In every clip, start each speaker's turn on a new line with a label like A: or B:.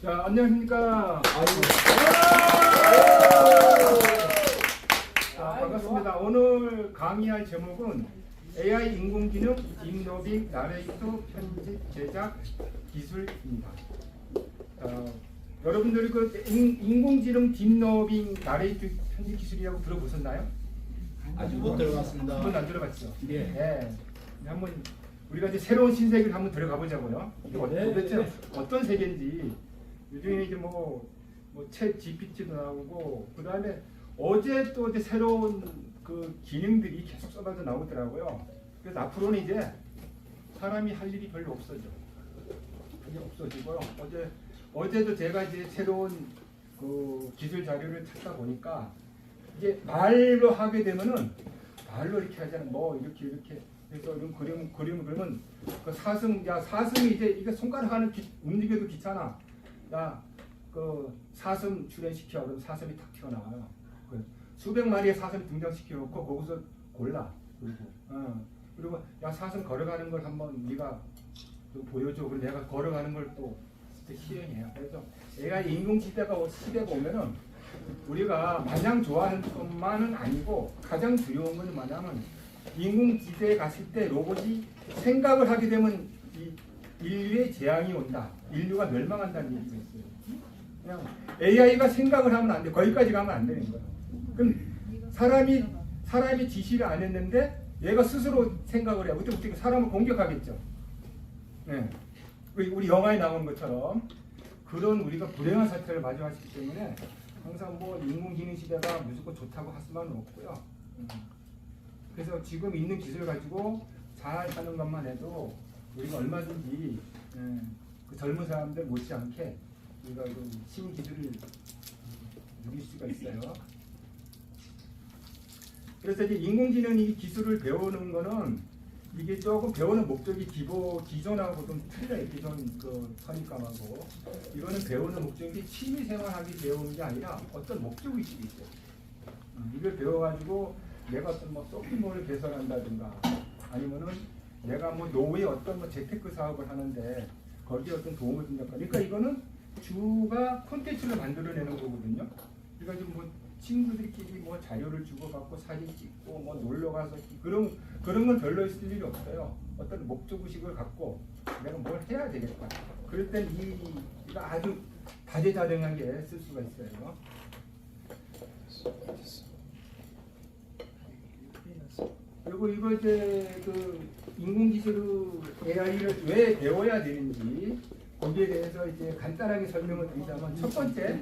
A: 자, 안녕하십니까. 자, 반갑습니다. 오늘 강의할 제목은 AI 인공지능 딥러닝 나레이터 편집 제작 기술입니다. 여러분들이 그 인공지능 딥러닝 나레이터 편집 기술이라고 들어보셨나요?
B: 아직 못 들어봤습니다.
A: 한 번도 안 들어봤죠?
B: 예.
A: 네. 한번 우리가 이제 새로운 신세계를 한번 들어가 보자고요. 이게 도대체 어떤 세계인지. 요즘에 이제 챗 GPT도 나오고, 그 다음에 어제 또 이제 새로운 그 기능들이 계속 쏟아져 나오더라고요. 그래서 앞으로는 이제 사람이 할 일이 별로 없어져. 그게 없어지고요. 어제도 제가 이제 새로운 그 기술 자료를 찾다 보니까 이제 말로 하게 되면은 말로 이렇게 하잖아요. 이렇게. 그래서 이런 그림을 그러면 그 사슴이 이제 이게 손가락 하나 움직여도 귀찮아. 그 사슴 출연시켜. 그럼 사슴이 탁 튀어나와요. 수백 마리의 사슴 등장시켜 놓고 거기서 골라. 그리고 야, 사슴 걸어가는 걸 한번 네가 좀 보여줘. 그리고 내가 걸어가는 걸 또 실행해요. 그래서 AI 인공지대가 시대가 오면은 우리가 마냥 좋아하는 것만은 아니고 가장 두려운 건 뭐냐면 인공지대에 갔을 때 로봇이 생각을 하게 되면 인류의 재앙이 온다. 인류가 멸망한다는 얘기가 있어요. 그냥 AI가 생각을 하면 안 돼. 거기까지 가면 안 되는 거예요. 그럼 사람이 지시를 안 했는데 얘가 스스로 생각을 해요. 그때 사람을 공격하겠죠. 네. 우리 영화에 나오는 것처럼 그런 우리가 불행한 사태를 마주하기 때문에 항상 인공지능 시대가 무조건 좋다고 할 수만은 없고요. 그래서 지금 있는 기술 가지고 잘 하는 것만 해도 우리가 얼마든지 그 젊은 사람들 못지않게 우리가 신기술을 누릴 수가 있어요. 그래서 이제 인공지능 이 기술을 배우는 거는 이게 조금 배우는 목적이 기존하고 좀 틀려요. 기존 그 선입감하고 이거는 배우는 목적이 취미생활하기 배우는 게 아니라 어떤 목적의식이 있어요. 이걸 배워가지고 내가 어떤 쇼핑몰을 개설한다든가 아니면은 내가 노후에 어떤 재테크 사업을 하는데 거기에 어떤 도움을 준다. 그러니까 이거는 주가 콘텐츠를 만들어내는 거거든요. 그러니까 지금 친구들끼리 자료를 주고받고 사진 찍고 놀러 가서 그런 건 별로 있을 일이 없어요. 어떤 목적의식을 갖고 내가 뭘 해야 되겠다. 그럴 땐 이거 아주 다재다능하게 쓸 수가 있어요. 그리고 이거 이제 그 인공지능 AI를 왜 배워야 되는지 거기에 대해서 이제 간단하게 설명을 드리자면 첫 번째,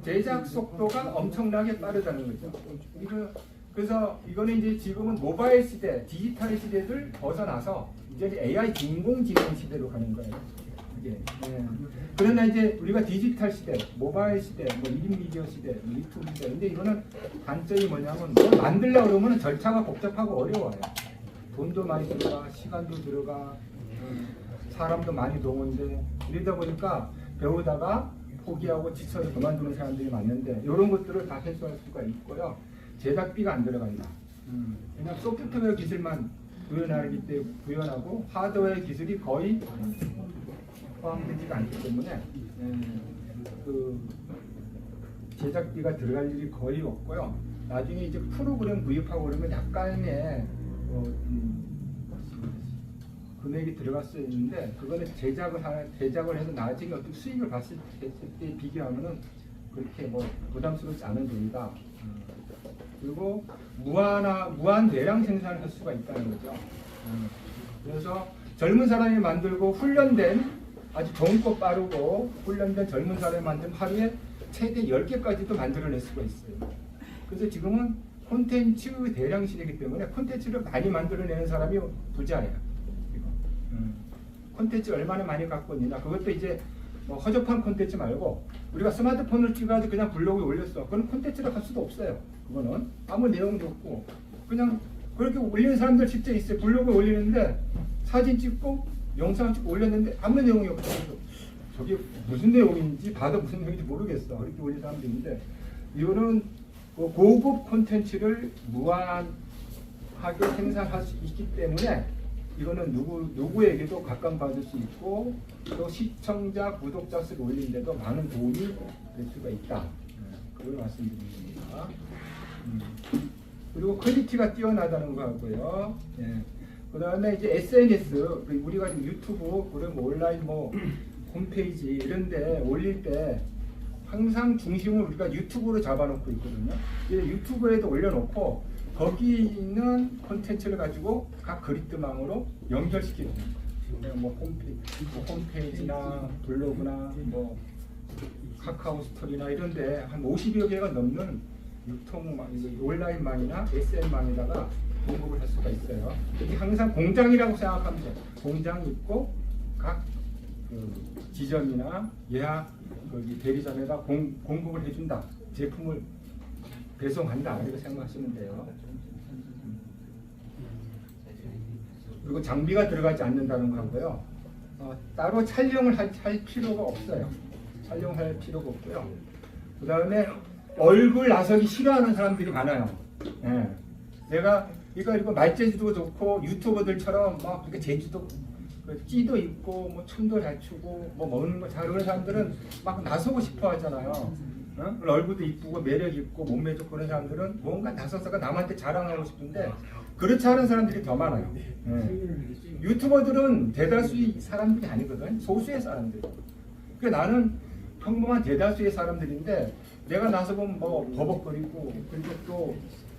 A: 제작 속도가 엄청나게 빠르다는 거죠. 그래서 이거는 이제 지금은 모바일 시대, 디지털 시대를 벗어나서 이제 AI 인공지능 시대로 가는 거예요. 이게. 그러나 이제 우리가 디지털 시대, 모바일 시대, 1인 미디어 시대, 유튜브 시대. 근데 이거는 단점이 뭐냐면 뭘 만들려고 그러면 절차가 복잡하고 어려워요. 돈도 많이 들어가, 시간도 들어가, 사람도 많이 동원돼. 이러다 보니까 배우다가 포기하고 지쳐서 그만두는 사람들이 많은데 이런 것들을 다 해소할 수가 있고요. 제작비가 안 들어간다. 그냥 소프트웨어 기술만 구현하고 하드웨어 기술이 거의 포함되지가 않기 때문에 그 제작비가 들어갈 일이 거의 없고요. 나중에 이제 프로그램 구입하고 그러면 약간의 금액이 들어갈 수 있는데 그거는 제작을 해서 나중에 어떤 수익을 봤을 때 비교하면은 그렇게 부담스럽지 않은 돈이다. 그리고 무한 대량 생산을 할 수가 있다는 거죠. 그래서 젊은 사람이 만들고 훈련된 아주 젊고 빠르고 훈련된 젊은 사람이 만들면 하루에 최대 10개까지도 만들어낼 수가 있어요. 그래서 지금은 콘텐츠 대량 시대이기 때문에 콘텐츠를 많이 만들어내는 사람이 부자예요. 콘텐츠 얼마나 많이 갖고 있느냐. 그것도 이제 허접한 콘텐츠 말고 우리가 스마트폰을 찍어가지고 그냥 블로그에 올렸어. 그건 콘텐츠를 할 수도 없어요. 그거는 아무 내용도 없고 그냥 그렇게 올리는 사람들 진짜 있어요. 블로그에 올리는데 사진 찍고 영상 찍고 올렸는데 아무 내용이 없어요. 저게 무슨 내용인지 봐도 무슨 내용인지 모르겠어. 이렇게 올린 사람도 있는데 이거는 고급 콘텐츠를 무한하게 생산할 수 있기 때문에 이거는 누구에게도 각광받을 수 있고 또 시청자, 구독자 수를 올리는데도 많은 도움이 될 수가 있다. 그걸 말씀드립니다. 그리고 퀄리티가 뛰어나다는 거 하고요. 예. 그 다음에 이제 SNS, 우리가 지금 유튜브, 그리고 온라인 뭐 홈페이지 이런데 올릴 때 항상 중심을 우리가 유튜브로 잡아놓고 있거든요. 유튜브에도 올려놓고 거기 있는 콘텐츠를 가지고 각 그리드망으로 연결시키거든요. 뭐 홈페이지나 블로그나 뭐 카카오 스토리나 이런데 한 50여 개가 넘는 유통망, 온라인망이나 SN망에다가 공급을 할 수가 있어요. 이게 항상 공장이라고 생각하면 돼요. 공장이 있고 각 그 지점이나 예약 거기 대리점에다 공급을 해준다. 제품을 배송한다. 이렇게 생각하시면 돼요. 그리고 장비가 들어가지 않는다는 거고요. 따로 촬영을 할 필요가 없어요. 촬영할 필요가 없고요. 그 다음에 얼굴 나서기 싫어하는 사람들이 많아요. 예. 내가 이거 말재주도 좋고 유튜버들처럼 막 그렇게 재주도 끼도 있고 뭐 춤도 잘 추고 뭐 먹는 거 잘하는 사람들은 막 나서고 싶어 하잖아요. 얼굴도 이쁘고 매력 있고 몸매 좋고 그런 사람들은 뭔가 나서서가 남한테 자랑하고 싶은데 그렇지 않은 사람들이 더 많아요. 유튜버들은 대다수의 사람들이 아니거든. 소수의 사람들. 그러니까 나는 평범한 대다수의 사람들인데 내가 나서보면 뭐 버벅거리고 그리고 또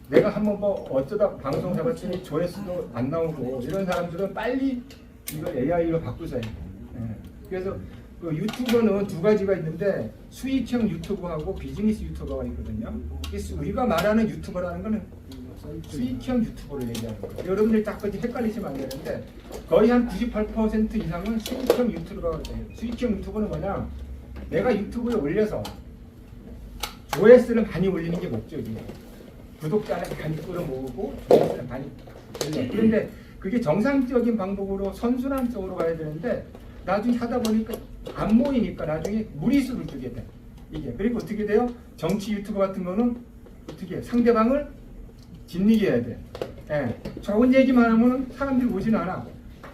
A: 내가 한번 뭐 어쩌다 방송 잡았더니 조회수도 안 나오고 이런 사람들은 빨리 이걸 AI로 바꾸세요. 그래서 그 유튜버는 두 가지가 있는데 수익형 유튜버하고 비즈니스 유튜버가 있거든요. 우리가 말하는 유튜버라는 거는 수익형 유튜버를 얘기하는 거예요. 여러분들이 딱 헷갈리시면 안 되는데 거의 한 98% 이상은 수익형 유튜버라고 해요. 수익형 유튜버는 뭐냐? 내가 유튜브에 올려서 조회수를 많이 올리는 게 목적이에요. 구독자를 많이 끌어모으고 조회수를 많이 올려. 그런데 그게 정상적인 방법으로 선순환적으로 가야 되는데 나중에 하다 보니까 안 모이니까 나중에 무리수를 주게 돼. 이게 그리고 어떻게 돼요? 정치 유튜버 같은 거는 어떻게 상대방을 짓이게 해야 돼. 예. 좋은 얘기만 하면 사람들이 오진 않아.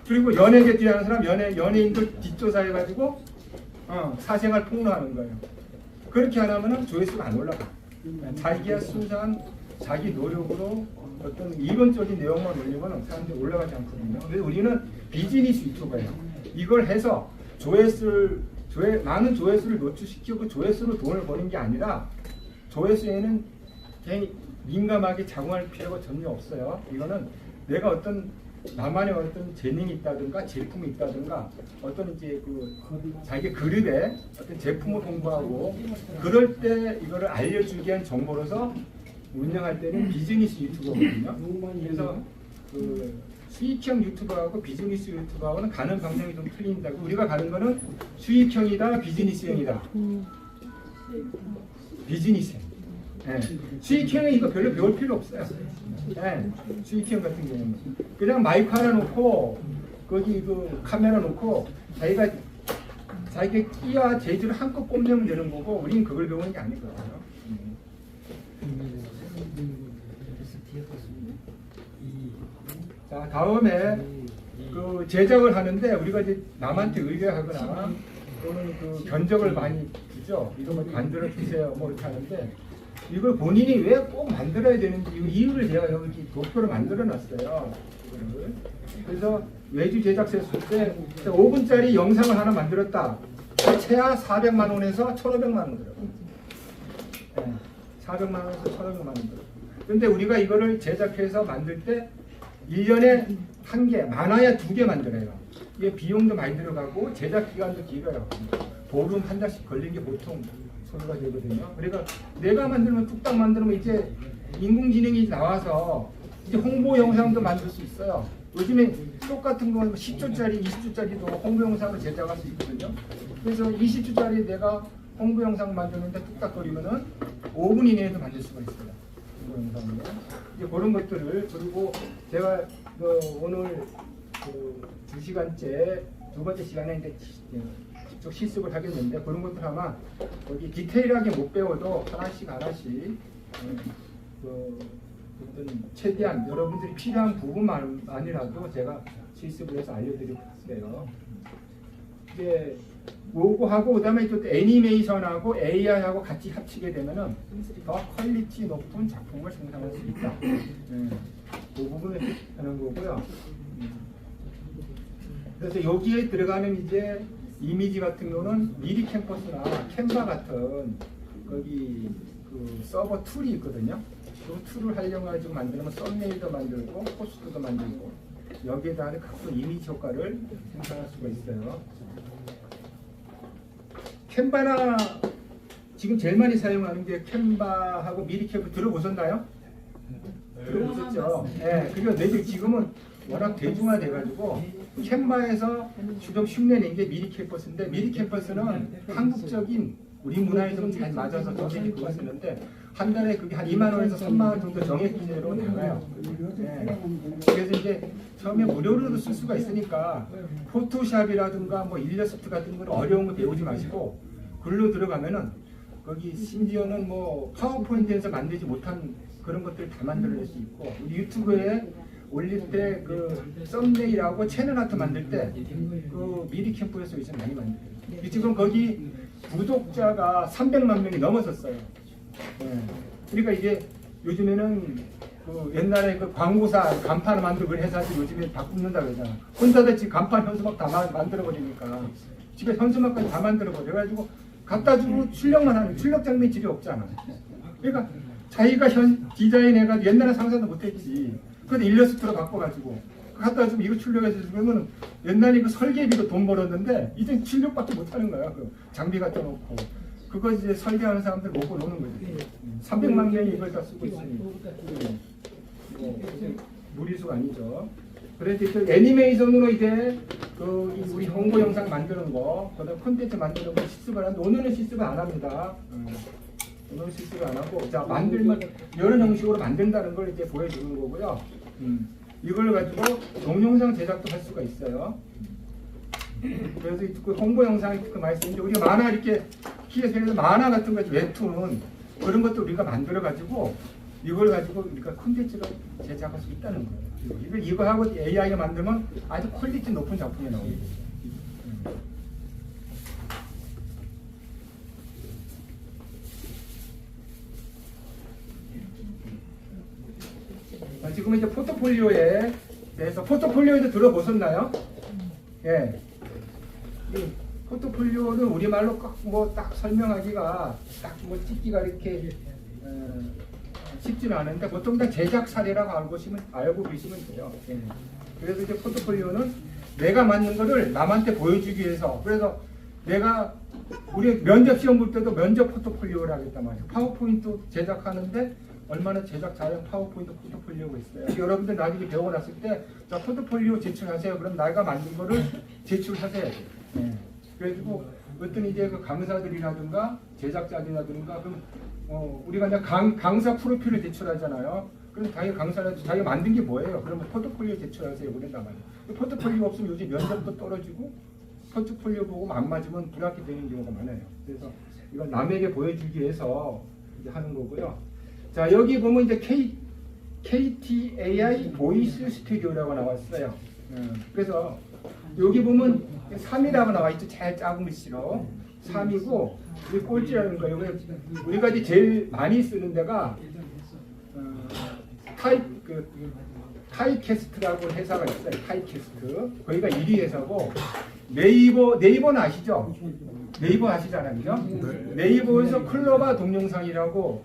A: 그리고 연예계 뛰는 사람 연예인들 뒷조사해가지고 사생활 폭로하는 거예요. 그렇게 안 하면 조회수가 안 올라가. 자기가 순수한 자기 노력으로 어떤 이론적인 내용만 올리면 사람들이 올라가지 않거든요. 그래서 우리는 비즈니스 유튜버예요. 이걸 해서 많은 조회수를 노출시키고 조회수로 돈을 버는 게 아니라 조회수에는 괜히 민감하게 작용할 필요가 전혀 없어요. 이거는 내가 어떤 나만의 어떤 재능이 있다든가 제품이 있다든가 어떤 이제 그 자기 그룹에 어떤 제품을 홍보하고 그럴 때 이거를 알려주기 위한 정보로서 운영할 때는 비즈니스 유튜버거든요. 그래서 그 수익형 유튜버하고 비즈니스 유튜버하고는 가는 방향이 좀 틀린다. 우리가 가는 거는 수익형이다, 비즈니스형이다. 비즈니스형. 네. 수익형은 이거 별로 배울 필요 없어요. 네. 수익형 같은 경우는 그냥 마이크 하나 놓고 거기 그 카메라 놓고 자기가 끼와 재주를 한껏 뽐내면 되는 거고 우리는 그걸 배우는 게 아니거든요. 자, 다음에 그 제작을 하는데 우리가 이제 남한테 의뢰하거나 또는 그 견적을 많이 주죠. 이거 뭐 만들어 주세요. 뭐 이렇게 하는데 이걸 본인이 왜 꼭 만들어야 되는지 이유를 제가 여기 도표를 만들어 놨어요. 그래서 외주 제작사 했을 때 5분짜리 영상을 하나 만들었다. 최하 400만 원에서 1,500만 원 들어요. 네, 400만 원에서 1,500만 원 들어요. 근데 우리가 이거를 제작해서 만들 때 1년에 1개, 많아야 2개 만들어요. 이게 비용도 많이 들어가고 제작 기간도 길어요. 보름 한 달씩 걸린 게 보통 소요가 되거든요. 그러니까 내가 만들면 뚝딱 만들면 이제 인공지능이 나와서 이제 홍보 영상도 만들 수 있어요. 요즘에 똑같은 건 10초짜리, 20초짜리도 홍보 영상을 제작할 수 있거든요. 그래서 20초짜리 내가 홍보 영상 만드는데 뚝딱거리면은 5분 이내에도 만들 수가 있어요. 홍보 영상으로. 이제 그런 것들을 그리고 제가 오늘 그 2시간째 두 번째 시간에 이제 직접 실습을 하겠는데 그런 것들 아마 거기 디테일하게 못 배워도 하나씩 그 어떤 최대한 여러분들이 필요한 부분만이라도 제가 실습을 해서 알려드리고 있어요. 이제 요거하고 그다음에 또 애니메이션하고 AI하고 같이 합치게 되면은 더 퀄리티 높은 작품을 생산할 수 있다. 그 부분을 하는 거고요. 그래서 여기에 들어가는 이제 이미지 같은 경우는 미리 캠퍼스나 캔바 같은 거기 그 서버 툴이 있거든요. 그 툴을 활용해가지고 만들면 썸네일도 만들고 포스트도 만들고 여기에다 각종 이미지 효과를 생산할 수가 있어요. 캔바나 지금 제일 많이 사용하는 게 캔바하고 미리 캠프 들어보셨나요? 들어보셨죠? 네, 그리고 내일 지금은 워낙 대중화돼가지고 캔바에서 좀 흉내낸 게 미리 캠퍼스인데 미리 캠퍼스는 한국적인 우리 문화에 좀 잘 맞아서 정액이 그거 쓰는데 한 달에 그게 한 2만 원에서 3만 원 정도 정액 기준으로 나가요. 네. 그래서 이제 처음에 무료로도 쓸 수가 있으니까 포토샵이라든가 뭐 일러스트 같은 건 어려운 거 배우지 마시고 글로 들어가면은 거기 심지어는 뭐 파워포인트에서 만들지 못한 그런 것들 다 만들어낼 수 있고 우리 유튜브에 올릴 때 그 썸네일하고 채널 아트 만들 때 그 미리 캠프에서 요즘 많이 만들어요. 지금 거기 구독자가 300만 명이 넘어섰어요. 네. 그러니까 이게 요즘에는 그 옛날에 그 광고사 간판 만들고 회사들 요즘에 바꾼다고 그러잖아. 혼자서 지금 간판 현수막 다 만들어 버리니까 집에 현수막까지 다 만들어 버려 가지고 갖다 주고 출력만 하는 출력 장비 질이 없잖아. 그러니까 자기가 디자인해가지고 옛날에 상상도 못했지. 그래서 일러스트로 바꿔가지고 갖다 주면 이거 출력해서 주면 옛날에 그 설계비도 돈 벌었는데 이제 출력밖에 못하는 거야. 그 장비 갖다 놓고 그거 이제 설계하는 사람들 먹고 노는 거지. 300만 명이 이걸 다 쓰고 있으니 무리수가 아니죠. 그래서 이제 애니메이션으로 이제 그 우리 홍보 영상 만드는 거, 그다음 콘텐츠 만드는 거 실습을 하는데 오늘은 실습을 안 합니다. 오늘 실습을 안 하고 자 만들면 여러 형식으로 만든다는 걸 이제 보여주는 거고요. 이걸 가지고 동영상 제작도 할 수가 있어요. 그래서 그 홍보 영상이 그 말씀인데 우리가 만화 이렇게 키에서 만화 같은 거 웹툰 그런 것도 우리가 만들어 가지고 이걸 가지고 우리가 콘텐츠로 제작할 수 있다는 거예요. 이거 하고 AI가 만들면 아주 퀄리티 높은 작품이 나오게 돼요. 지금 이제 포트폴리오에 대해서 포트폴리오에도 들어보셨나요? 예. 이 포트폴리오는 우리말로 뭐 딱 설명하기가 딱 뭐 찍기가 이렇게 쉽지는 않은데 보통 다 제작 사례라고 알고 계시면 돼요. 예. 그래서 이제 포트폴리오는 내가 만든 거를 남한테 보여주기 위해서 그래서 내가 우리 면접 시험 볼 때도 면접 포트폴리오를 하겠단 말이에요. 파워포인트 제작하는데 얼마나 제작 잘한 파워포인트 포트폴리오가 있어요. 여러분들 나중에 배워놨을 때 자 포트폴리오 제출하세요. 그럼 내가 만든 거를 제출하세요. 네. 그래가지고 어떤 이제 그 강사들이라든가 제작자들이라든가 그럼 우리가 이제 강사 프로필을 제출하잖아요. 그럼 자기 강사라도 자기가 만든 게 뭐예요? 그러면 포트폴리오 제출하세요. 그런단 말이에요. 포트폴리오 없으면 요즘 면접도 떨어지고 포트폴리오 보고 안 맞으면 불합격되는 경우가 많아요. 그래서 이건 남에게 보여주기 위해서 이제 하는 거고요. 자 여기 보면 이제 KT-AI 보이스 스튜디오라고 나왔어요. 그래서 여기 보면 3이라고 나와 있죠. 제일 작은 글씨로 3이고 이 꼴찌라는 거예요. 우리가 이제 제일 많이 쓰는 데가 타이캐스트라고 회사가 있어요. 타이캐스트 거기가 1위 회사고 네이버는 아시죠? 네이버 아시잖아요, 그죠? 네이버에서 클로바 동영상이라고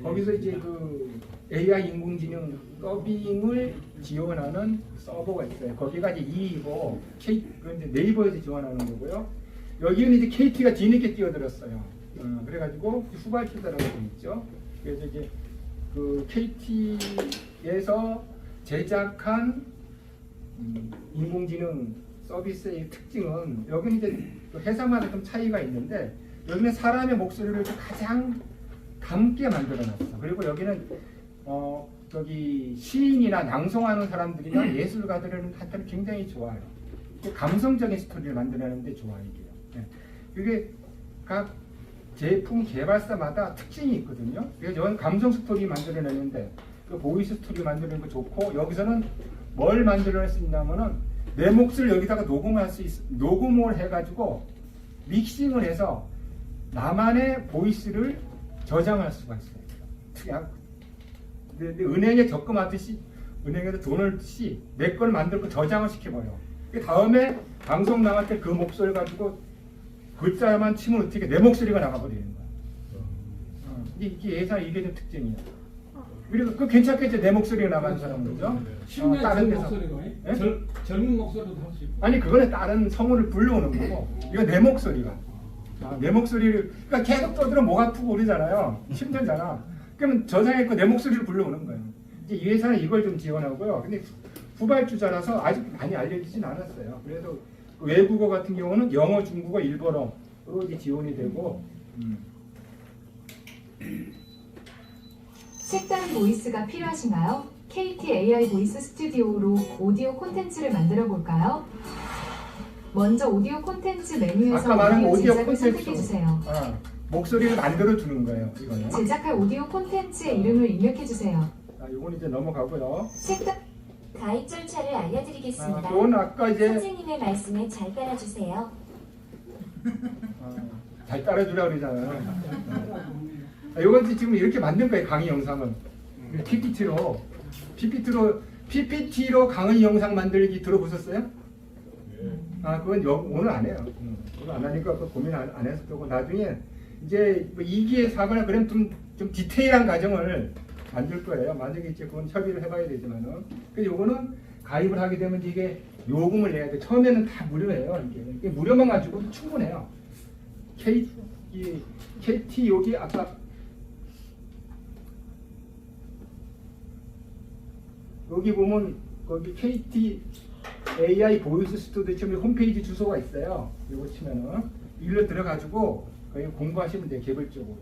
A: 거기서 이제 그 AI 인공지능 더빙을 지원하는 서버가 있어요. 거기가 이제 2위고 네이버에서 지원하는 거고요. 여기는 이제 KT가 뒤늦게 뛰어들었어요. 그래가지고 후발주자라고 되어 있죠. 그래서 이제 그 KT에서 제작한 인공지능 서비스의 특징은 여기는 이제 회사마다 좀 차이가 있는데 여기는 사람의 목소리를 가장 담게 만들어놨어. 그리고 여기는 저기 시인이나 낭송하는 사람들이나 예술가들한테는 굉장히 좋아요. 감성적인 스토리를 만들어내는데 좋아요. 이게 각 제품 개발사마다 특징이 있거든요. 그래서 저는 감성 스토리 만들어내는데 그 보이스 스토리 만드는 거 좋고 여기서는 뭘 만들어낼 수 있냐면은 내 몫을 여기다가 녹음할 수 녹음을 해가지고 믹싱을 해서 나만의 보이스를 저장할 수가 있어요. 특이한. 근데 은행에 적금하듯이 은행에서 돈을 쓰시 내 걸 만들고 저장을 시켜버려. 그 다음에 방송 나갈 때 그 목소리를 가지고 글자만 치면 어떻게 내 목소리가 나가버리는 거야. 이게 예사 이게 좀 특징이야. 그리고 그 괜찮겠죠 내 목소리가 나가는 사람은 그죠?
C: 쉽네
A: 다른
C: 젊은
A: 데서.
C: 목소리가
A: 예?
C: 젊은 목소리도 할 수 있고.
A: 아니 그거는 다른 성우를 불러오는 거고 이거 내 목소리가. 내 목소리를 그러니까 계속 떠들어 목 아프고 그러잖아요. 힘들잖아. 그러면 저장했고 내 목소리를 불러오는 거예요. 이제 이 회사는 이걸 좀 지원하고요. 근데 후발주자라서 아직 많이 알려지진 않았어요. 그래서 그 외국어 같은 경우는 영어, 중국어, 일본어로 이제 지원이 되고.
D: 색다른 보이스가 필요하신가요? KT AI 보이스 스튜디오로 오디오 콘텐츠를 만들어 볼까요? 먼저 오디오 콘텐츠 메뉴에서
A: 아까 말한 오디오
D: 제작을
A: 콘텐츠.
D: 선택해 주세요.
A: 목소리를 만들어 주는 거예요. 이거는.
D: 제작할 오디오 콘텐츠의 이름을 입력해 주세요.
A: 이건 이제 넘어가고요.
E: 가입 절차를 알려드리겠습니다.
A: 이건 아까 이제
E: 선생님의 말씀에 잘 따라주세요.
A: 잘 따라주라 그러잖아요. 이건 지금 이렇게 만든 거예요. 강의 영상은 PPT로 강의 영상 만들기 들어보셨어요? 그건 오늘 안 해요. 오늘 안 하니까 그 고민 안 해서 그러고 나중에 이제 뭐 2기에 4거나 그럼 좀 디테일한 과정을 만들 거예요. 만약에 이제 그건 협의를 해봐야 되지만은. 근데 요거는 가입을 하게 되면 이게 요금을 내야 돼. 처음에는 다 무료예요. 이게 무료만 가지고도 충분해요. KT 여기 아까 여기 보면 거기 KT AI 보이스 스튜디오 치면 홈페이지 주소가 있어요. 이거 치면은 일로 들어가지고 거기 공부하시면 돼요. 개별적으로.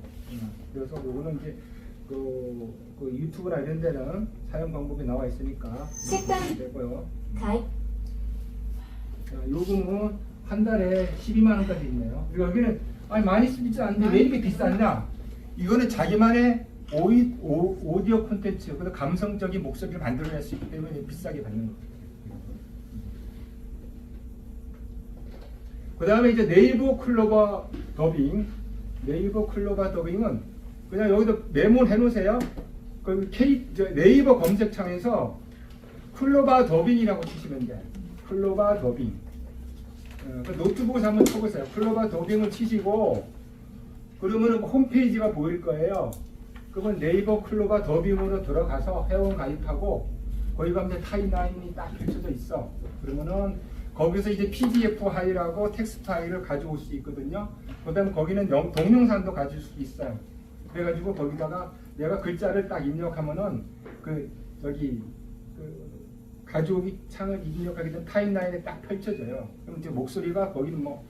A: 그래서 요거는 이제 그 유튜브나 이런 데는 사용 방법이 나와 있으니까 되고요.
E: 가입
A: 요금은 한 달에 12만 원까지 있네요. 그리고 여기는 많이 쓰지 않는데 왜 이렇게 비싸냐? 이거는 자기만의 오디오 콘텐츠, 그래서 감성적인 목소리를 만들어낼 수 있기 때문에 비싸게 받는 거예요. 그 다음에 이제 네이버 클로버 더빙. 네이버 클로버 더빙은 그냥 여기다 메모를 해놓으세요. 그 네이버 검색창에서 클로버 더빙이라고 치시면 돼요. 클로버 더빙. 그 노트북에서 한번 쳐보세요. 클로버 더빙을 치시고 그러면 홈페이지가 보일 거예요. 그러면 네이버 클로버 더빙으로 들어가서 회원 가입하고 거기 가면 타임라인이 딱 펼쳐져 있어. 그러면은 거기서 이제 PDF 파일하고 텍스트 파일을 가져올 수 있거든요. 그 다음에 거기는 동영상도 가질 수 있어요. 그래가지고 거기다가 내가 글자를 딱 입력하면은 가져오기 창을 입력하게 되면 타임라인에 딱 펼쳐져요. 그럼 이제 목소리가 거기는 뭐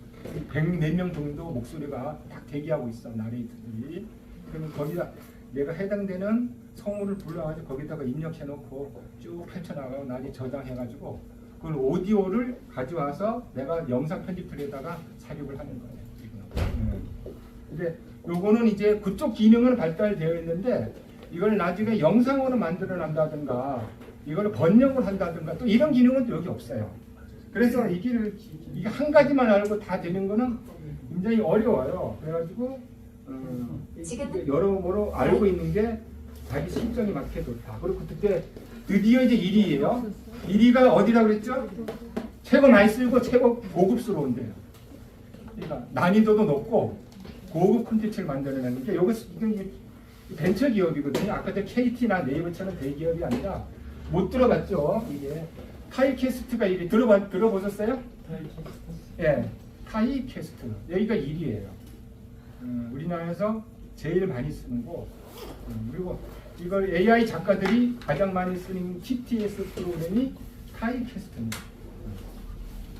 A: 100몇 명 정도 목소리가 딱 대기하고 있어, 나레이터들이. 그러면 거기다 내가 해당되는 성우를 불러가지고 거기다가 입력해놓고 쭉 펼쳐나가고 나중에 저장해가지고 그걸 오디오를 가져와서 내가 영상 편집툴에다가 삽입을 하는 거예요. 근데 요거는 이제 그쪽 기능은 발달되어 있는데 이걸 나중에 영상으로 만들어 낸다든가 이걸 번역을 한다든가 또 이런 기능은 또 여기 없어요. 그래서 이게 한 가지만 알고 다 되는 거는 굉장히 어려워요. 그래가지고 여러모로 알고 있는 게 자기 실정에 맞게 좋다. 그리고 그때 드디어 이제 1위예요. 1위가 어디라고 그랬죠? 최고 많이 쓰고 최고 고급스러운데요. 그러니까 난이도도 높고 고급 콘텐츠를 만들어내는 게 이건 벤처 기업이거든요. 아까 전 KT나 네이버처럼 대기업이 아니라 못 들어봤죠. 이게 타이캐스트가 1위 들어보셨어요? 예, 타이캐스트 여기가 1위예요. 우리나라에서 제일 많이 쓰는 거. 그리고 이걸 AI 작가들이 가장 많이 쓰는 TTS 프로그램이 타이캐스트입니다.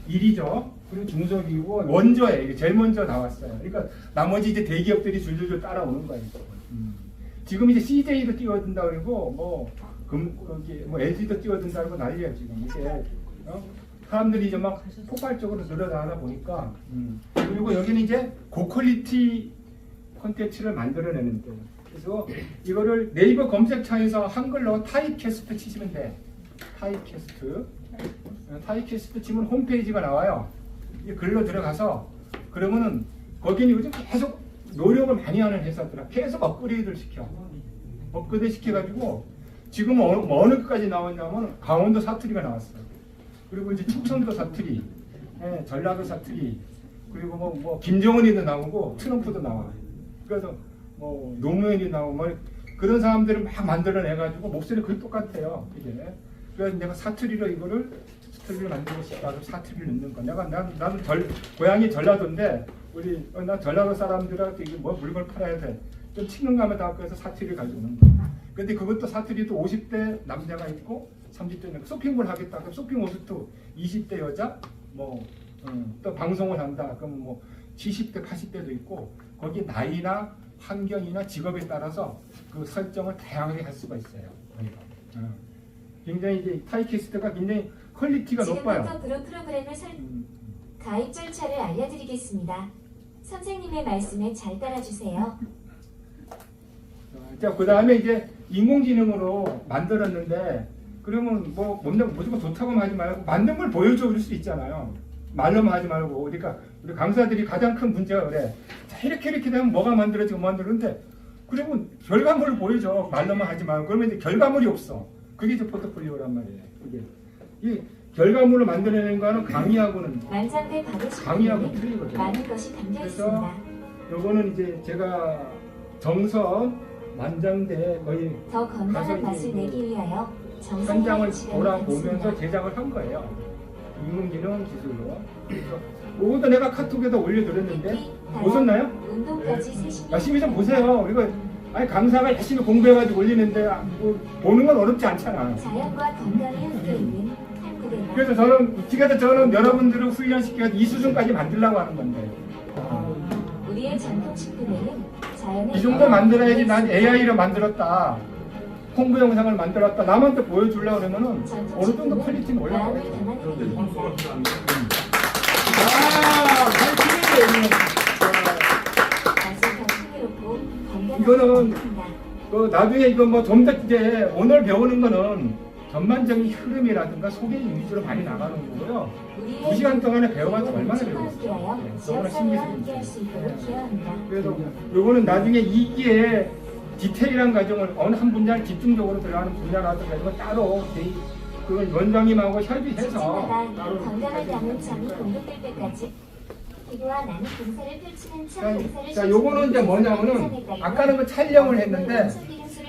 A: 1위죠. 그리고 중소기구 원조예요. 이게 제일 먼저 나왔어요. 그러니까 나머지 이제 대기업들이 줄줄줄 따라오는 거예요. 지금 이제 CJ도 뛰어든다 그러고 뭐 LG도 뛰어든다 그러고 난리야 지금 이게 사람들이 이제 막 폭발적으로 늘어나다 보니까 그리고 여기는 이제 고퀄리티 콘텐츠를 만들어내는데, 그래서 이거를 네이버 검색창에서 한글로 타이캐스트 치시면 돼. 타이캐스트 치면 홈페이지가 나와요. 이 글로 들어가서 그러면은 거기는 요즘 계속 노력을 많이 하는 회사들아 계속 업그레이드를 시켜. 업그레이드 시켜가지고 지금 어느 끝까지 나왔냐면 강원도 사투리가 나왔어요. 그리고 이제 충청도 사투리, 전라도 사투리, 그리고 뭐 김정은이도 나오고 트럼프도 나와. 그래서 뭐 노무현이 나오고 뭐 그런 사람들을 막 만들어내가지고 목소리가 거의 똑같아요. 이게. 그래서 내가 사투리를 만들고 싶다. 사투리를 넣는 거. 나는 고향이 전라도인데 나 전라도 사람들한테 이게 뭐 물건 팔아야 돼. 좀 친근감을 닿고 해서 사투리를 가지고 오는 거. 근데 그것도 사투리도 50대 남자가 있고 30대 남자 쇼핑몰 하겠다. 그럼 쇼핑 옷도 20대 여자 또 방송을 한다. 그럼 뭐 70대 80대도 있고 거기 나이나 환경이나 직업에 따라서 그 설정을 다양하게 할 수가 있어요. 굉장히 이제 타이캐스트가 굉장히 퀄리티가 높아요.
E: 지금부터 그런 프로그램을 가입 절차를 알려드리겠습니다. 선생님의 말씀에 잘 따라주세요.
A: 자, 그 다음에 이제 인공지능으로 만들었는데 그러면 뭐 무조건 좋다고만 하지 말고 만든 걸 보여줘 줄 수 있잖아요. 말로만 하지 말고. 그러니까 우리 강사들이 가장 큰 문제가 그래. 자, 이렇게 되면 뭐가 만들어지고 만드는데 그러면 결과물을 보여줘. 말로만 하지 말고. 그러면 이제 결과물이 없어. 그게 이제 포트폴리오란 말이에요. 그게. 이 결과물을 만들어내는 거는 강의하고는
E: 만장대 받으신
A: 강의하고
E: 분에게
A: 틀리거든요.
E: 많은 것이 담겨
A: 그래서
E: 있습니다.
A: 요거는 이제 제가 정선 만장대 거의
E: 더 건강한
A: 가서
E: 맛을
A: 이제
E: 내기 위하여
A: 현장을
E: 정성을 시간을
A: 돌아보면서
E: 갖습니다.
A: 제작을 한 거예요. 인공지능 기술로. 그래서 요것도 내가 카톡에다 올려드렸는데 보셨나요?
E: 운동까지 30분
A: 열심히 좀 보세요. 이거 아니 강사가 열심히 공부해가지고 올리는데 뭐 보는 건 어렵지 않잖아.
E: 자연과 건강이 함께 있는 한 구대만
A: 그래서 저는 여러분들을 훈련시켜서 이 수준까지 만들려고 하는 건데.
E: 우리의 전통식품에는 자연의
A: 이 정도 만들어야지 난 AI로 만들었다. 홍보 영상을 만들었다. 남한테 보여주려고 그러면은 어느 정도 퀄리티는 올라가요. 이거는 나중에 이거 뭐 좀 더 이제 오늘 배우는 거는 전반적인 흐름이라든가 소개 위주로 많이 나가는 거고요. 2시간 동안에 배워가지고 얼마나 배우겠어요? 너무나 신기해서. 그래서 요거는 나중에 2기에 디테일한 과정을 어느 한 분야를 집중적으로 들어가는 분야라든가 이런 거 따로 그걸 원장님하고 협의해서 따로
E: 건강을 담은 점이 공급될 때까지 기도와 나는 봉사를 펼치는 참 봉사를
A: 자, 요거는 이제 뭐냐면은 아까는 그 촬영을 했는데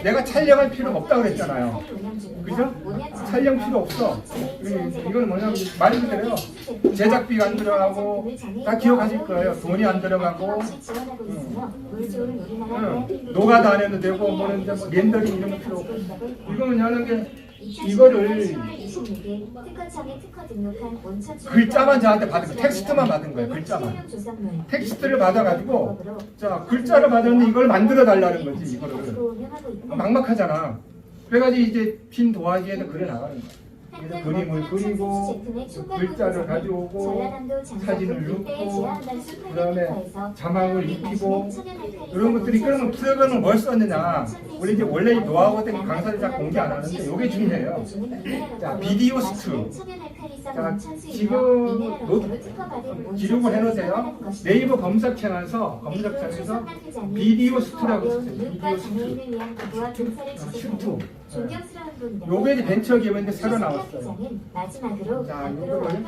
A: 내가 촬영할 필요가 없다고 그랬잖아요. 그죠? 촬영 필요 없어. 이거는 뭐냐면 말 그대로 제작비가 안 들어가고 다 기억하실 거예요. 돈이 안 들어가고 노가다 안 해도 되고 뭐는 이제 뭐 렌더링 이런 거 필요 없고 이거는 하는 게 이거를 글자만 저한테 받은 거예요. 텍스트만 받은 거예요. 글자만. 텍스트를 받아가지고 자 글자를 받았는데 이걸 만들어 달라는 거지. 이거를 막막하잖아. 그래가지고 이제 핀 도화지에다 그려 나가는 거야. 그래서 그림을 그리고 글자를 가져오고 사진을 넣고 그다음에 자막을 입히고 이런 것들이 그러면 프로그램을 뭘 썼느냐. 우리 이제 원래 이 노하우 같은 강사들 잘 공개 안 하는데 이게 중요해요. 자 비디오 스투. 자 지금 기록을 해놓으세요. 네이버 검색창에서 비디오 스투라고 있어요. 비디오 스투. 요게 이제 벤처 기업인데 새로 나왔어요. 자, 요거를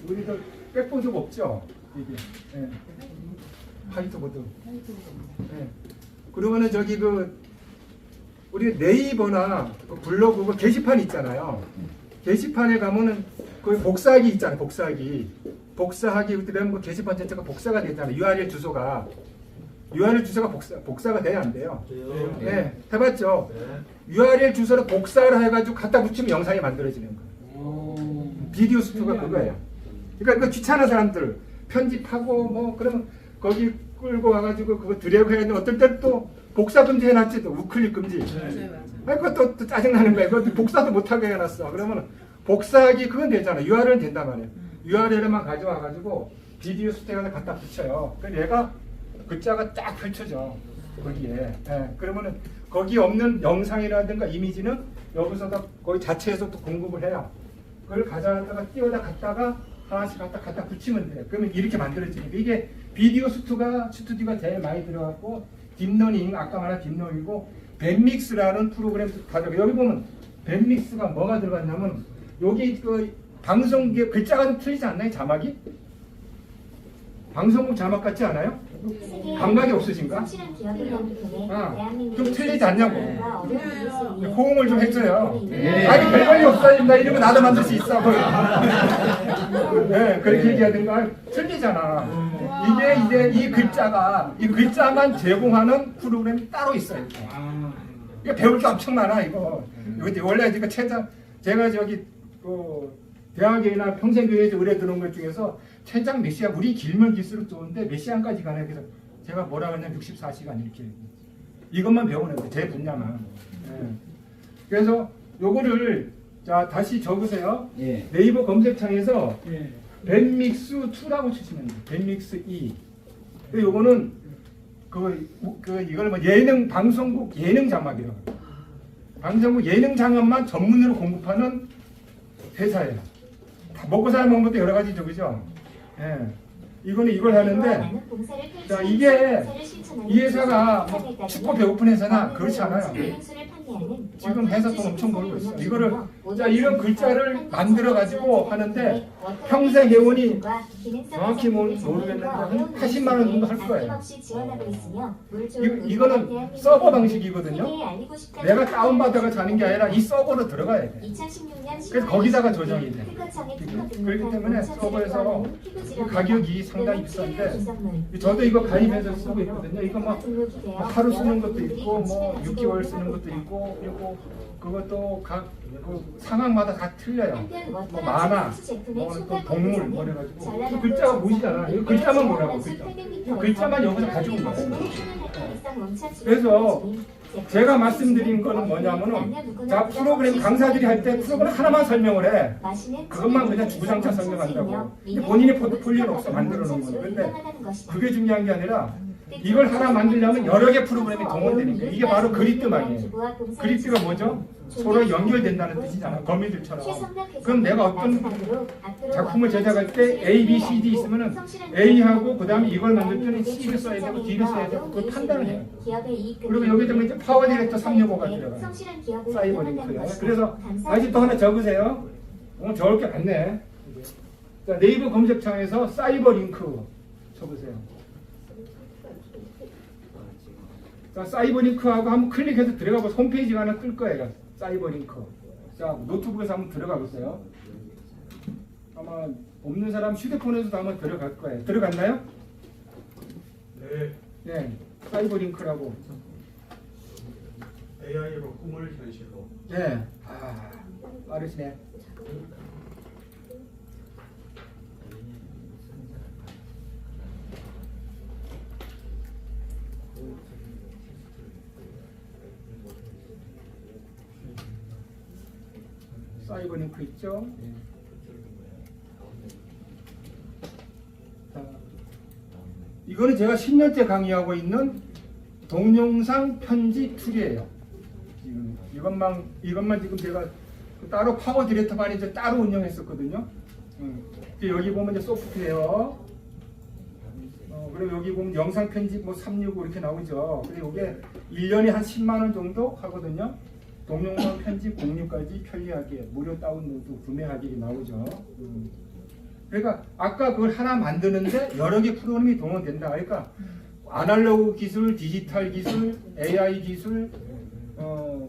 A: 우리도 백보드가 없죠. 이게 화이트보드. 그러면은 저기 우리 네이버나 블로그 게시판 있잖아요. 게시판에 가면은 거기 복사하기 있잖아요. 복사하기 그때 뭐 게시판 전체가 복사가 되잖아요. URL 주소가 복사가 돼야 안 돼요. 네, 해봤죠. URL 주소를 복사를 해가지고 갖다 붙이면 영상이 만들어지는 거예요. 비디오 스투가 그거예요. 그러니까 그 귀찮은 사람들 편집하고 뭐 그러면 거기 끌고 와가지고 그거 드래그 해야 되는데 어떨 때 또 복사 금지 해놨지, 또 우클릭 금지. 그것도 또 짜증나는 거예요. 그것도 복사도 못하게 해놨어. 그러면 복사하기 그건 되잖아. URL은 된단 말이에요. URL만 가져와가지고 비디오 스택을 갖다 붙여요. 그럼 얘가 글자가 딱 펼쳐져 거기에. 예, 그러면은 거기 없는 영상이라든가 이미지는 여기서도 거기 자체에서 또 공급을 해요. 그걸 가져다가 띄워다 갖다가 하나씩 갖다 붙이면 돼요. 그러면 이렇게 만들어지니까 이게 비디오 스튜디오가 제일 많이 들어갔고 딥러닝 아까 말한 딥러닝이고 밴믹스라는 프로그램도 다 들어가. 여기 보면 밴믹스가 뭐가 들어갔냐면 여기 그 방송국 글자가 좀 틀리지 않나요? 자막이? 방송국 자막 같지 않아요? 감각이 없으신가?
E: 성실한 기업을 통해 대한민국의
A: 좀 틀리지 않냐고.
E: 어려운 이웃을 위해
A: 호응을 좀 했어요.
B: 네.
A: 아니 별말이 없어진다 이러면 나도 만들 수 있어. 네, 그렇게 얘기하든가 틀리잖아. 이게 이제 이 글자만 제공하는 프로그램이 따로 있어요. 이거 배울 게 엄청 많아 이거. 이거 원래 이거 제가 저기 대학이나 평생교회에서 의뢰 들어온 것 중에서 최장 몇 시간 우리 길면 길수록 좋은데 몇 시간까지 가나요? 그래서 제가 뭐라 그러냐면 64시간 이렇게 이것만 배우는 거예요. 제 분야만. 예. 그래서 요거를 자 다시 적으세요.
B: 예.
A: 네이버 검색창에서
C: 예.
A: 밴믹스 2라고 치시면 돼요. 밴믹스 2. 요거는 이걸 뭐 예능 방송국 예능 자막이라고 해요. 방송국 예능 장면만 전문으로 공급하는 회사예요. 다 먹고 사는 것도 여러 가지죠, 그죠? 예. 이걸 하는데, 자, 이게 이 회사가 뭐 춥고 배고픈 회사나 그렇지 않아요. 지금 회사 돈 엄청 벌고 있어. 이거를, 자, 이런 글자를 만들어가지고 하는데, 평생 회원이 정확히 모르겠는데, 한 80만 원 정도 할 거예요. 이거는 서버 방식이거든요. 내가 다운받아가 자는 게 아니라 이 서버로 들어가야 돼. 그래서 거기다가 조정이 돼. 그렇기 때문에 서버에서 가격이 상당히 비싼데 저도 이거 가입해서 쓰고 있거든요. 이거 막 하루 쓰는 것도 있고 뭐 6개월 쓰는 것도 있고 그리고 그것도 각 그 상황마다 다 틀려요. 뭐 만화, 뭐 또 동물 뭐 그래가지고 글자가 보이잖아. 이거 글자만 보라고 글자. 이 글자만 여기서 가지고 온 거예요. 그래서 제가 말씀드린 거는 뭐냐면은 자 프로그램 강사들이 할 때 프로그램 하나만 설명을 해. 그것만 그냥 주구장창 설명한다고. 근데 본인이 포트폴리오를 없어 만들어 놓은 거예요. 근데 그게 중요한 게 아니라 이걸 하나 만들려면 여러 개 프로그램이 동원되는 거예요. 이게 바로 그리트망이에요. 그리트가 뭐죠? 서로 연결된다는 뜻이잖아. 거미들처럼. 그럼 내가 어떤 작품을 제작할 때 A, B, C, D 있으면은 A하고 그 다음에 이걸 만들 때는 C를 써야 되고 D를 써야 되고 그걸 판단을 해요. 그리고 여기다가 이제 파워 디렉터 365가 들어가요. 사이버링크요. 그래서 다시 또 하나 적으세요. 오늘 적을 게 많네. 자, 네이버 검색창에서 사이버링크 쳐보세요. 자, 사이버링크하고 한번 클릭해서 들어가고 홈페이지가 하나 뜰 거예요. 사이버링크. 자, 노트북에서 한번 들어가 보세요. 아마 없는 사람 휴대폰에서도 한번 들어갈 거예요. 들어갔나요?
F: 네,
A: 네. 사이버링크라고.
F: AI로 꿈을 현실로.
A: 네. 아, 빠르시네. 사이버링크 있죠? 자, 이거는 제가 10년째 강의하고 있는 동영상 편집 툴이에요. 이것만 지금 제가 따로 파워 디렉터 매니저 따로 운영했었거든요. 여기 보면 이제 소프트웨어, 그리고 여기 보면 영상 편집 뭐 365 이렇게 나오죠. 그리고 이게 1년에 한 10만 원 정도 하거든요. 동영상 편집 공유까지 편리하게 무료 다운로드 구매하기 나오죠. 그러니까 아까 그걸 하나 만드는데 여러 개 프로그램이 동원된다. 그러니까 아날로그 기술, 디지털 기술, AI 기술,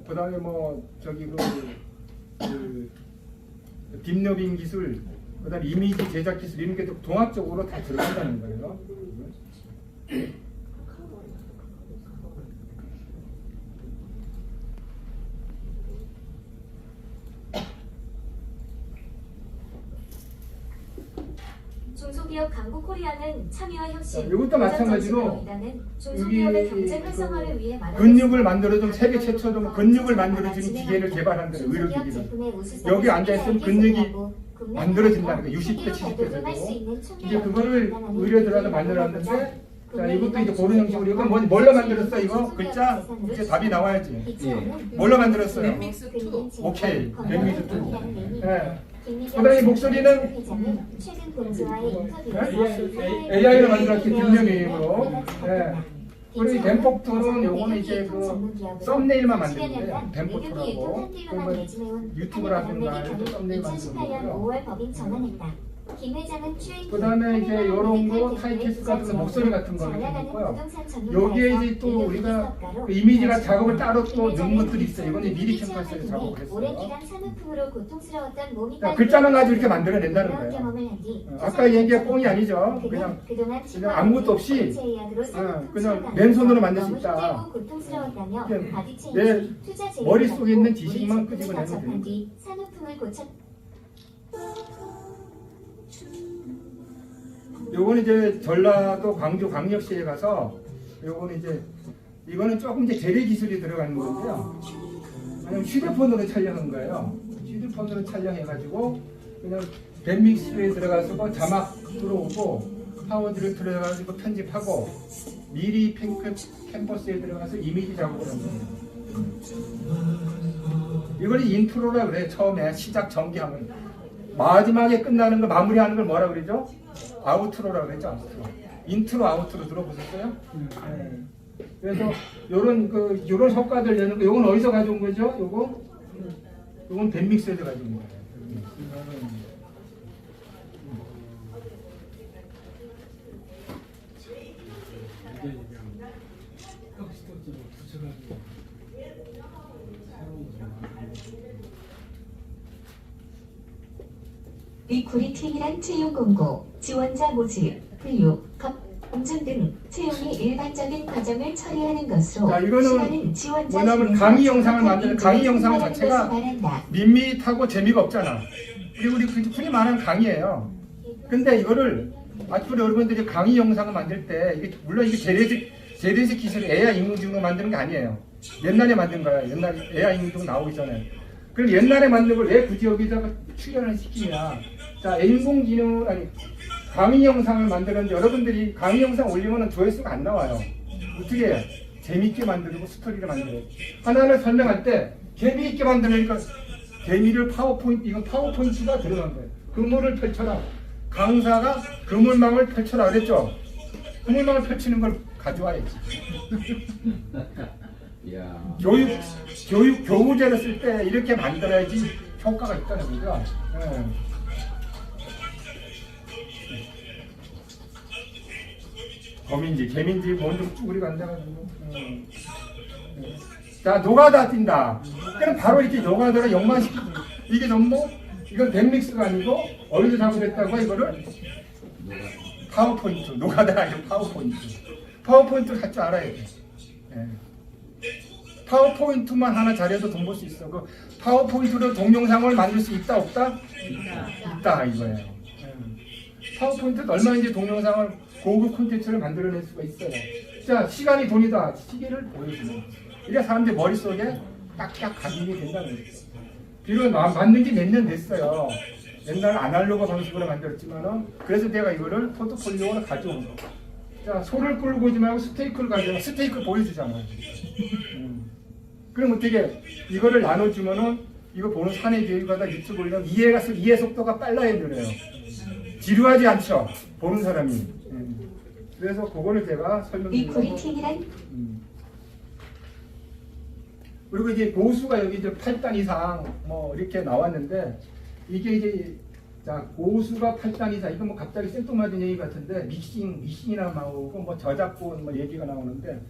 A: 그다음에 뭐 저기 그 딥러닝 기술, 그다음에 이미지 제작 기술 이런 게 종합적으로 다 들어간다는 거예요.
E: 중소기업 강국코리아는 참여와 혁신,
A: 이것도 마찬가지로
E: 중소기업의 경쟁 활성화를 위해
A: 근육을 만들어준 세계 최초로 근육을 만들어주는 기계를 개발한 거예요. 의료기기를. 여기 앉아있으면 근육이 만들어진다는 거예요. 60대, 70대에도. 이제 그거를 의뢰 들어가서 만들었는데, 자, 이것도 이제 그런 형식으로, 이거 뭘로 만들었어, 이거? 글자? 이제 답이 나와야지. 뭘로 만들었어요? 오케이. 넷믹스 2. 예. 그다음에 목소리는 AI로 만들었지, 뒷면이로. 예. 그리고 뱀폭토는 요거는 이제 그 썸네일만 만드는 거예요. 뱀폭토라고. 그러면 유튜브라든가 이렇게 썸네일 만드는 거고요. 그 다음에 이제 요런 거 타이캐스 같은 거 목소리 같은 거 이렇게 있고요. 여기에 이제 또 우리가 그 이미지나 작업을 따로 또 넣은 것들이 있어요. 이거는 미리 캠퍼스에서 작업을 했어요. 글자만 가지고 이렇게 만들어낸다는 거예요. 아까 얘기한 뽕이 아니죠. 그냥 아무것도 없이 그냥 맨손으로 만들 수 있다. 내 머릿속에 있는 지식만 끄집어내면 됩니다. 요거는 이제 전라도 광주 광역시에 가서 요거는 이제 이거는 조금 이제 재래 기술이 들어가는 건데요. 왜냐면 휴대폰으로 촬영한 거예요. 휴대폰으로 촬영해가지고 그냥 밴믹스에 들어가서 뭐 자막 들어오고 파워들을 들어가지고 편집하고 미리 캠퍼스에 들어가서 이미지 작업을 한 거예요. 이걸 인트로라 그래. 처음에 시작 전개하면 마지막에 끝나는 거 마무리하는 걸 뭐라 그러죠? 아우트로라고 그랬죠. 아우트로. 인트로 아우트로 들어보셨어요? 네. 그래서 요런 효과들 내는 거 요건 어디서 가져온 거죠? 요건 밴믹스에서 가져온 거예요.
D: 리쿠리팅이란 채용 공고, 지원자 모집, 분류, 검증 등 채용의 일반적인 과정을 처리하는 것으로
A: 자, 이거는 뭐냐면 강의 영상을 만드는 강의 영상 자체가 밋밋하고 재미가 없잖아. 그리고 우리 흔히 말하는 강의예요. 근데 이거를 앞으로 여러분들이 강의 영상을 만들 때 이게 물론 이게 재래식 기술이 AI 인공지능으로 만드는 게 아니에요. 옛날에 만든 거야. 옛날 AI 인공지능 나오기 전에. 그럼 옛날에 만든 걸 왜 굳이 여기다가 출연을 시키냐. 자, 인공지능, 아니, 강의 영상을 만드는데 여러분들이 강의 영상 올리면 조회수가 안 나와요. 어떻게 해요? 재미있게 만들고 스토리를 만들어요. 하나를 설명할 때 재미있게 만들려니까 재미를 이건 파워포인트가 들어간 거예요. 그물을 펼쳐라. 강사가 그물망을 펼쳐라 그랬죠? 그물망을 펼치는 걸 가져와야지. 교우제를 쓸 때 이렇게 만들어야지 효과가 있다는 거죠. 네. 범인지 개민지 뭔지 쭈그리고 앉아가지고. 자, 노가다 뛴다. 그럼 바로 이렇게 노가다가 영만시키고 이게 전부 이건 밴믹스가 아니고 어디서 작업했다고 이거를 파워포인트. 노가다가 아니고 파워포인트를 할 줄 알아야 돼. 네. 파워포인트만 하나 잘해도 돈 벌 수 있어. 그 파워포인트로 동영상을 만들 수 있다 없다? 있다 이거예요. 파워포인트는 얼마인지 동영상을 고급 콘텐츠를 만들어낼 수가 있어요. 자, 시간이 돈이다. 시계를 보여주는. 이게 사람들 머릿속에 딱딱 각인이 된다는 거죠. 비록 만든 지 몇 년 됐어요. 옛날 아날로그 방식으로 만들었지만은 그래서 내가 이거를 포트폴리오로 가져온 거. 자, 소를 끌고 오지 말고 스테이크를 가져와. 스테이크 보여주잖아. 그럼 어떻게 이거를 나눠주면은 이거 보는 사내 교육하다 유튜브 올리면 이해 속도가 빨라야 늘어요. 지루하지 않죠. 보는 사람이. 그래서 그거를 제가 설명드리려고. 그리고 이제 고수가 여기 이제 8단 이상 뭐 이렇게 나왔는데 이게 이제 자 고수가 8단 이상 이거 뭐 갑자기 생뚱맞은 얘기 같은데 믹싱이나 나오고 뭐 저작권 뭐 얘기가 나오는데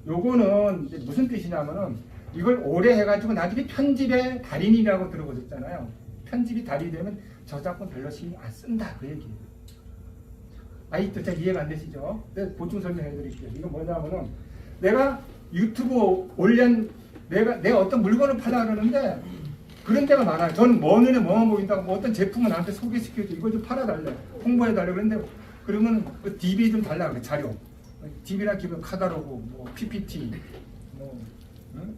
A: 요거는 이제 무슨 뜻이냐면은 이걸 오래 해가지고 나중에 편집의 달인이라고 들어보셨잖아요. 편집이 달인이 되면 저작권 별로 신경 안 쓴다 그 얘기예요. 아직도 잘 이해가 안 되시죠? 내가 보충 설명해 드릴게요. 이건 뭐냐면은 내가 유튜브 올린 내가 어떤 물건을 팔라 그러는데 그런 데가 많아요. 저는 뭐 눈에 뭐만 보인다고 뭐 어떤 제품을 나한테 소개시켜줘. 이걸 좀 팔아달래. 홍보해달래. 그런데 그러면 그 DB 좀 달라 그래. 자료. DB나 기본 카다로그, 뭐 PPT, 뭐 응?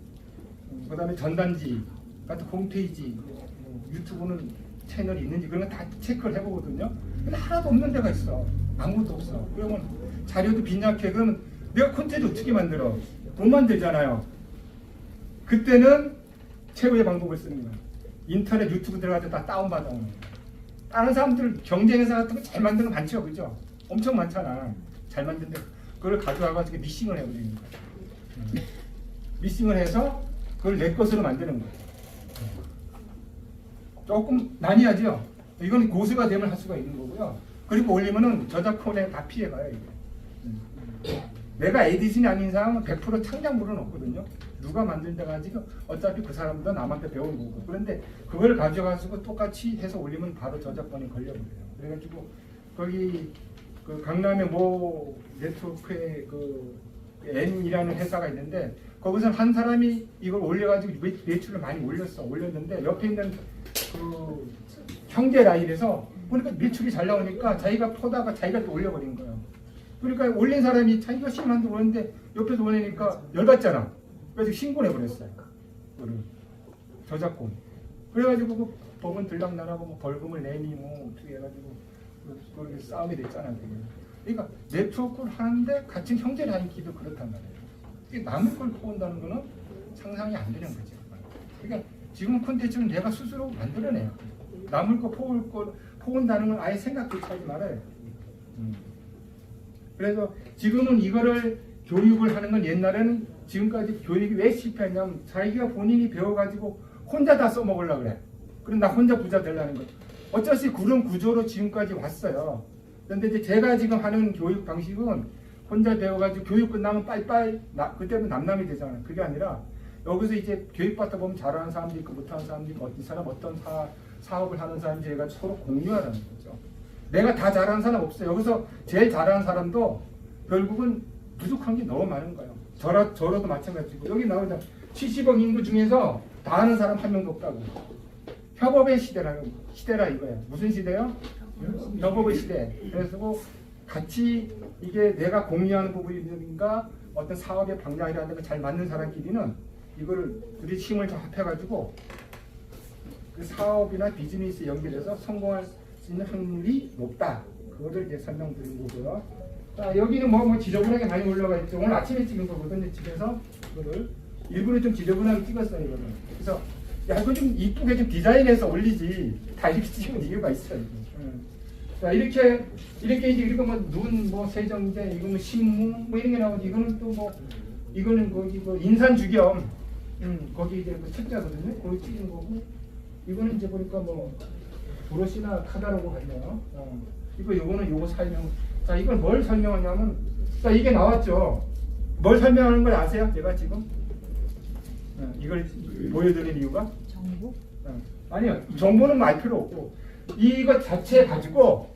A: 그다음에 전단지 같은 홈페이지, 뭐 유튜브는 채널이 있는지 그런 거 다 체크를 해보거든요. 근데 하나도 없는 데가 있어. 아무것도 없어. 그러면 자료도 빈약해. 그러면 내가 콘텐츠 어떻게 만들어? 못 만들잖아요. 그때는 최고의 방법을 쓰는 거야. 인터넷 유튜브 들어가서 다 다운받아 오는 거야. 다른 사람들 경쟁회사 같은 거 잘 만드는 거 많죠, 그죠? 엄청 많잖아. 잘 만드는데 그걸 가져와가지고 미싱을 해버리는 거야. 미싱을 해서 그걸 내 것으로 만드는 거야. 조금 난이하죠. 이건 고수가 되면 할 수가 있는 거고요. 그리고 올리면은 저작권에 다 피해가요, 이게. 내가 에디슨이 아닌 이상은 100% 창작물은 없거든요. 누가 만든 데가 가지고 어차피 그 사람도 남한테 배운 거고. 그런데 그걸 가져가지고 똑같이 해서 올리면 바로 저작권이 걸려버려요. 그래가지고 거기 그 강남의 모 네트워크에 그 N이라는 회사가 있는데 거기서 한 사람이 이걸 올려가지고 매출을 많이 올렸는데 옆에 있는 그 형제 라인에서 보니까 매출이 잘 나오니까 자기가 퍼다가 자기가 또 올려버린 거예요. 그러니까 올린 사람이 자기가 심한데 오는데 옆에서 올리니까 열받잖아. 그래서 신고를 해버렸어요. 그거를 저작권. 그래가지고 그 법원 들락날하고 뭐 벌금을 내니 뭐 어떻게 해가지고 그렇게 싸움이 됐잖아요. 그게. 그러니까 네트워크를 하는데 같은 형제를 하기도 그렇단 말이에요. 이게 남의 걸 퍼온다는 거는 상상이 안 되는 거죠. 그러니까 지금 콘텐츠는 내가 스스로 만들어내요. 남을 거 퍼온다는 건 아예 생각조차 하지 말아요. 그래서 지금은 이거를 교육을 하는 건 옛날에는 지금까지 교육이 왜 실패했냐면 자기가 본인이 배워가지고 혼자 다 써먹으려고 그래. 그럼 나 혼자 부자 되려는 거예요. 어차피 그런 구조로 지금까지 왔어요. 그런데 이제 제가 지금 하는 교육 방식은 혼자 배워가지고 교육 끝나면 빠이빠이 그때는 남남이 되잖아요. 그게 아니라 여기서 이제 교육받다 보면 잘하는 사람도 있고 못하는 사람도 있고 어떤 사람 어떤 사업을 하는 사람이 제가 서로 공유하라는 거죠. 내가 다 잘하는 사람 없어요. 여기서 제일 잘하는 사람도 결국은 부족한 게 너무 많은 거예요. 저로도 마찬가지고 여기 나오자 70억 인구 중에서 다 아는 사람 한 명도 없다고. 협업의 시대라 이거예요. 무슨 시대요? 협업의 시대. 그래서 뭐 같이 이게 내가 공유하는 부분인가 어떤 사업의 방향이라든가 잘 맞는 사람끼리는 이거를 둘이 힘을 좀 합해가지고 그 사업이나 비즈니스 연결해서 성공할 수 있는 확률이 높다. 그거를 이제 설명드린 거고요. 자, 여기는 뭐 지저분하게 많이 올라가 있죠. 오늘 아침에 찍은 거거든요. 집에서 이거를 일부러 좀 지저분하게 찍었어요. 이거는. 그래서 야 이거 좀 이쁘게 좀 디자인해서 올리지. 다 이렇게 찍으면 이유가 있어요. 자 이렇게 이제 이거 뭐눈 세정제 이거 뭐 신문 뭐 이런 게 나오지. 이거는 또 뭐 이거는 거기 뭐 인산주겸 거기 이제 그 책자거든요. 거기 찍은 거고 이거는 이제 보니까 뭐 브러시나 카다로그 같네요. 요거는 요거 설명. 자 이걸 뭘 설명하냐면 자 이게 나왔죠. 뭘 설명하는 걸 아세요? 제가 지금 이걸 보여드릴 이유가
G: 정보?
A: 아니요 정보는 알 필요 없고 이거 자체 가지고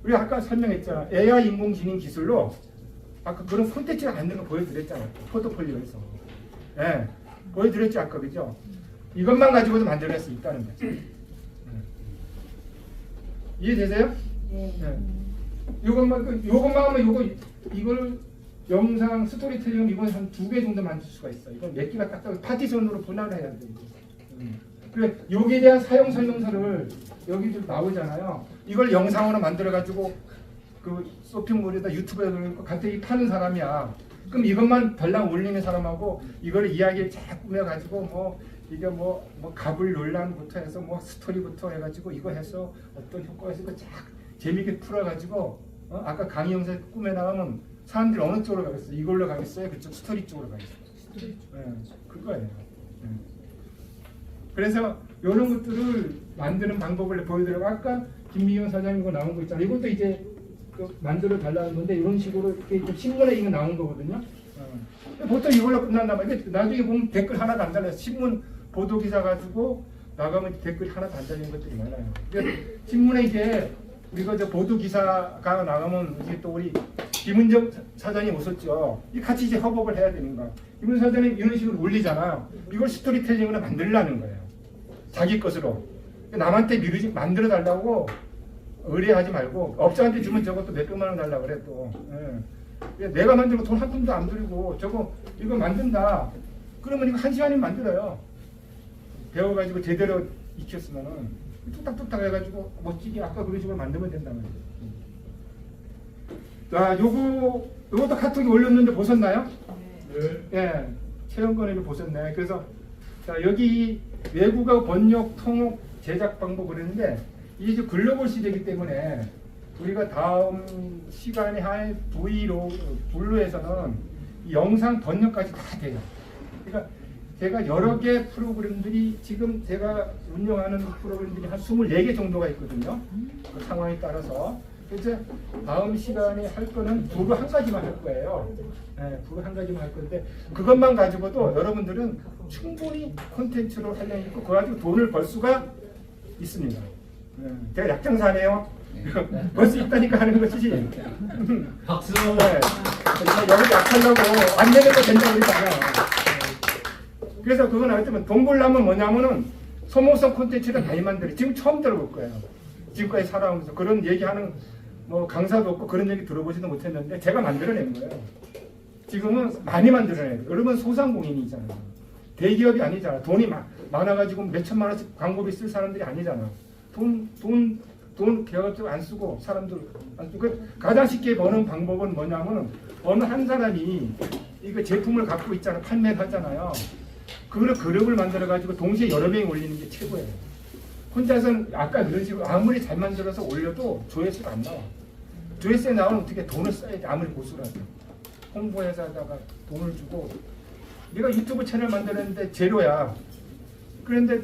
A: 우리 아까 설명했잖아. AI 인공지능 기술로 아까 그런 콘텐츠를 만드는 거 보여드렸잖아요. 포트폴리오에서. 예, 보여드렸지 아까 그죠? 이것만 가지고도 만들어낼 수 있다는 거죠. 이해되세요? 네. 요것만 하면 이걸 영상 스토리텔링 이건 한 2배 정도 만들 수가 있어. 이건 몇 개가 딱딱 파티션으로 분할을 해야 돼. 그래 여기에 대한 사용 설명서를 여기 좀 나오잖아요. 이걸 영상으로 만들어 가지고 그 쇼핑몰에다 유튜브에 올리고 갑자기 파는 사람이야. 그럼 이것만 달랑 올리는 사람하고 이걸 이야기를 잘 꾸며 가지고 뭐 이게 뭐 갑을 논란부터 해서 뭐 스토리부터 해가지고 이거 해서 어떤 효과가 있을까 쫙 재밌게 풀어가지고 아까 강의 영상 꾸며 나가면 사람들이 어느 쪽으로 가겠어요? 이걸로 가겠어요? 그쪽 스토리 쪽으로 가겠어요? 그거예요. 그래서 이런 것들을 만드는 방법을 보여드리고 아까 김미경 사장님 거 나온 거 있잖아요. 이것도 이제 그 만들어 달라는 건데 이런 식으로 이렇게 신문에 이거 나온 거거든요. 보통 이걸로 끝난단 말이에요. 나중에 보면 댓글 하나도 안 달려요. 신문 보도 기사 가지고 나가면 댓글이 하나도 안 달리는 것들이 많아요. 신문에 이제 우리가 저 보도 기사가 나가면 이제 또 우리 김은정 사장님 오셨죠. 이 같이 이제 협업을 해야 되는 거야. 김은정 사장님 이런 식으로 올리잖아요. 이걸 스토리텔링으로 만들라는 거예요. 자기 것으로. 남한테 미루지 만들어 달라고 의뢰하지 말고 업자한테 주면 저것도 몇백만 원 달라고 그래 또. 내가 만들고 돈 한 푼도 안 들이고 저거 이거 만든다. 그러면 이거 1시간이면 만들어요. 배워가지고 제대로 익혔으면은 뚝딱뚝딱 해가지고 멋지게 아까 그런 식으로 만들면 된단 말이에요. 자, 요것도 카톡에 올렸는데 보셨나요?
F: 네.
A: 예, 최영건이를 보셨네. 그래서 자, 여기 외국어 번역, 통역, 제작 방법 그랬는데 이게 이제 글로벌 시대이기 때문에 우리가 다음 시간에 할 블루에서는 이 영상 번역까지 다 돼요. 그러니까 제가 여러 개 프로그램들이 지금 제가 운영하는 프로그램들이 한 24개 정도가 있거든요. 그 상황에 따라서. 그래서 다음 시간에 할 거는 부로 한 가지만 할 거예요. 네, 부로 한 가지만 할 건데 그것만 가지고도 여러분들은 충분히 콘텐츠로 활용 있고 그거 가지고 돈을 벌 수가 있습니다. 네, 제가 약장사네요. 벌 수 있다니까 하는 것이지.
B: 박수.
A: 네. 여기 약하려고 안 되는 거 된다고 그러잖아요. 그래서 그건 알지만 돈 벌려면 뭐냐면은 소모성 콘텐츠를 많이 만들어. 지금 처음 들어볼 거예요. 지금까지 살아오면서 그런 얘기하는 뭐 강사도 없고 그런 얘기 들어보지도 못했는데 제가 만들어낸 거예요. 지금은 많이 만들어내요. 여러분 소상공인이잖아요. 대기업이 아니잖아. 돈이 많아가지고 몇 천만 원씩 광고비 쓸 사람들이 아니잖아. 돈 개업적 안 쓰고 사람들 안 쓰고 가장 쉽게 버는 방법은 뭐냐면은 어느 한 사람이 이거 제품을 갖고 있잖아. 판매를 하잖아요. 그거를 그룹을 만들어 가지고 동시에 여러 명이 올리는 게 최고예요. 혼자서는 아까 그런 식으로 아무리 잘 만들어서 올려도 조회수가 안 나와. 조회수에 나오면 어떻게 돈을 써야 돼. 아무리 고수라도. 홍보회사에다가 돈을 주고 내가 유튜브 채널 만들었는데 제로야. 그런데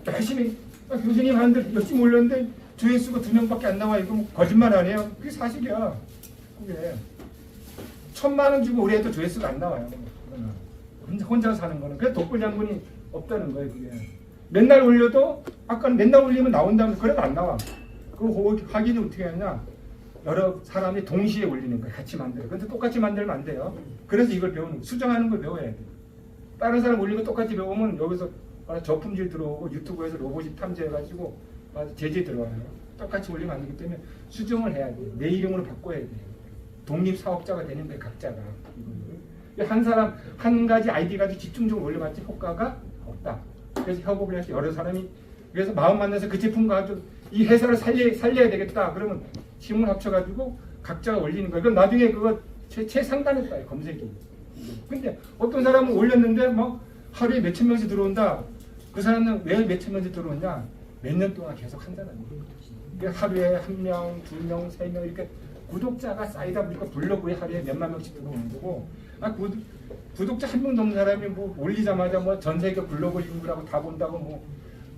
A: 열심히 교수님 하는데 열심히 올렸는데 조회수가 2명밖에 안 나와. 이거 뭐 거짓말 아니에요? 그게 사실이야. 그게 1,000만 원 주고 우리 애도 조회수가 안 나와요. 혼자 사는 거는. 그래서 독불 장군이 없다는 거예요. 그게. 맨날 올려도 아까는 맨날 올리면 나온다면 그래도 안 나와. 그거 확인을 어떻게 하냐? 여러 사람이 동시에 올리는 거예요. 같이 만들어. 근데 똑같이 만들면 안 돼요. 그래서 이걸 배우는 수정하는 걸 배워야 돼. 다른 사람 올리고 똑같이 배우면 여기서 저품질 들어오고 유튜브에서 로봇이 탐지해가지고 제재 들어와요. 똑같이 올리면 안 되기 때문에 수정을 해야 돼. 내 이름으로 바꿔야 돼. 독립사업자가 되는 거예요. 각자가. 한 사람 한 가지 아이디 가지고 집중적으로 올려봤지 효과가 없다. 그래서 협업을 해서 여러 사람이 그래서 마음 만나서 그 제품 가지고 이 회사를 살려야 되겠다. 그러면 힘을 합쳐가지고 각자가 올리는 거예요. 그럼 나중에 그거 최상단에 따요 검색이. 근데 어떤 사람은 올렸는데 뭐 하루에 몇천 명씩 들어온다. 그 사람은 왜 몇천 명씩 들어오냐? 몇 년 동안 계속 한다는 거예요. 하루에 1명, 2명, 3명 이렇게 구독자가 쌓이다 보니까 블로그에 하루에 몇만 명씩 들어오는 거고. 구독자 1명 넘는 사람이 뭐 올리자마자 뭐 전 세계 블로그 인구라고 다 본다고 뭐.